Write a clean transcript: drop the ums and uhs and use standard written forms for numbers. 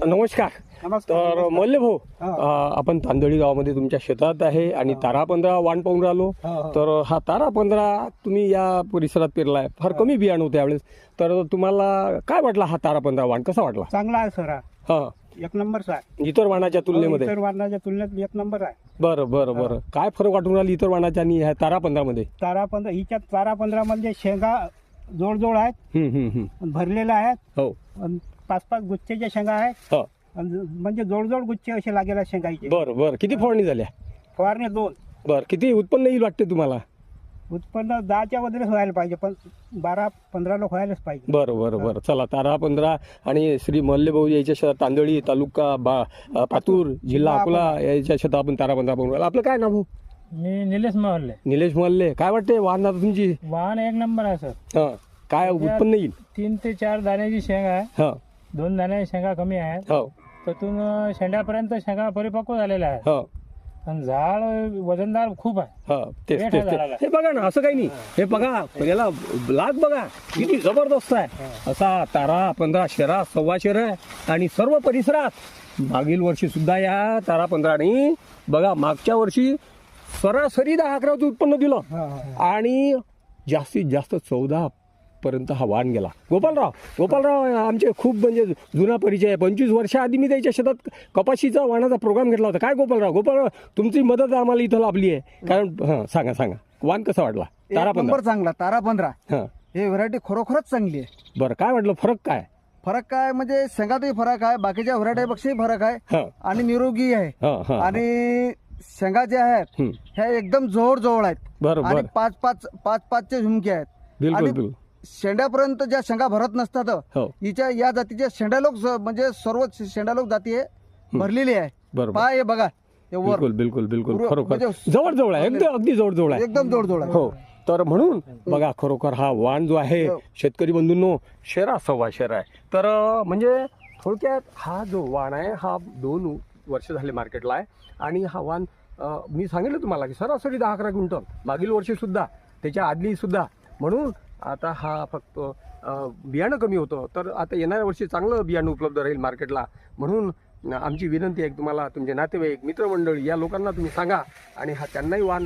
नमस्कार. तर मल्ले भाऊ, आपण तांदळी गावामध्ये तुमच्या शेतात आहे आणि तारा 15 वाण पाहून राहिलो. तर हा तारा 15 तुम्ही या परिसरात पेरलाय. फार कमी बियाणं होते यावेळेस. तर तुम्हाला काय वाटला हा तारा 15 वाण कसा वाटला? चांगला आहे सर. हा, एक नंबर आहे. इतर वाणाच्या तुलनेमध्ये? इतर वाणाच्या तुलनेत एक नंबर आहे. बरं बरं बरं. काय फरक वाटून राहिला इतर वाणाच्या आणि ह्या तारा 15 मध्ये? तारा 15 हिच्यात तारा 15 म्हणजे शेंगा जोडजोड आहेत, भरलेल्या आहेत. हो, 5-5 गुच्छेच्या शेंगा आहेत. हो, म्हणजे जोडजोड गुच्छे असे लागेल शेंगाचे. बरं बरं. किती फवारणी झाल्या? फवारणी 2. बरं, किती उत्पन्न येईल वाटते तुम्हाला? उत्पन्न 10च्या वगैरे व्हायला पाहिजे, पण 12-15 लोक व्हायलाच पाहिजे. बरं बरं बरं. चला, तारा 15 आणि श्री मल्ले भाऊ याच्या शेतात, तांदळी तालुका पातूर जिल्हा अकोला याच्या शेतात आपण तारा 15 पाहून राहिलो. आपलं काय नाव भाऊ? मी निलेश महल्ले. निलेश मल्ले. काय वाटते वाहन आता तुमची? वाहन एक नंबर आहे सर. हा, काय उत्पन्न येईल? 3 ते 4 दाण्याची शेंग आहे. हा, 2 दाण्याची शेंगा कमी आहेत. हो, त्यातून शेंड्यापर्यंत शेंगा परिपक्व झालेल्या आहेत. हो, आणि झाड वजनदार खूप आहे. हा. तेच वेठ तेच आहे झाडाला. हे बघा ना, असं काही नाही. हे बघा, याला लाग बघा किती जबरदस्त आहे. असा तारा 15 शेरा 1.25 शेर आहे आणि सर्व परिसरात मागील वर्षी सुद्धा या तारा 15 बघा, मागच्या वर्षी सरासरी 10-11 उत्पन्न दिलं आणि जास्तीत जास्त 14 पर्यंत हा वाण गेला. गोपालराव आमचे खूप म्हणजे जुना परिचय आहे. 25 वर्षाआधी मी त्याच्या शेतात कपाशीचा वाणाचा प्रोग्राम घेतला होता. काय गोपालराव तुमची मदत आम्हाला इथं लाभली आहे. कारण सांगा वाण कसा वाटला? तारा 15 चांगला. तारा 15 हा, हे व्हरायटी खरोखरच चांगली आहे. बरं. काय वाटलं? फरक काय म्हणजे शेंगातही फरक आहे, बाकीच्या व्हरायटीपेक्षाही फरक आहे हा, आणि निरोगी आहे. हा, हा. आणि शेंगा ज्या आहेत ह्या एकदम जवळ आहेत. बरं आणि बरं. 5-5चे झुमके आहेत. बिलकुल आणि बिलकुल. शेंड्यापर्यंत ज्या शेंगा भरत नसतात, हो, हिच्या या जातीच्या शेंडालोक म्हणजे सर्व शेंडालोक जाती आहे भरलेली आहे. बरोबर. पाय हे बघा, हे वर बिलकुल पूर्ण खरोखर म्हणजे जवळ आहे, अगदी जवळ आहे. एकदम जवळ आहे. हो. तर म्हणून बघा, खरोखर हा वाण जो आहे शेतकरी बंधूंनो, शेरा 1.25 शेर आहे. तर म्हणजे थोडक्यात हा जो वाण आहे हा 2 वर्ष झाले मार्केटला आहे. आणि हा वाण मी सांगितलं तुम्हाला की सरासरी 10-11 क्विंटल मागील वर्षी सुद्धा, त्याच्या आदली सुद्धा. म्हणून आता हा फक्त बियाणं कमी होतं, तर आता येणाऱ्या वर्षी चांगलं बियाणं उपलब्ध राहील मार्केटला. म्हणून आमची विनंती आहे की तुम्हाला तुमचे नातेवाईक, मित्रमंडळी या लोकांना तुम्ही सांगा आणि हा त्यांनाही वाण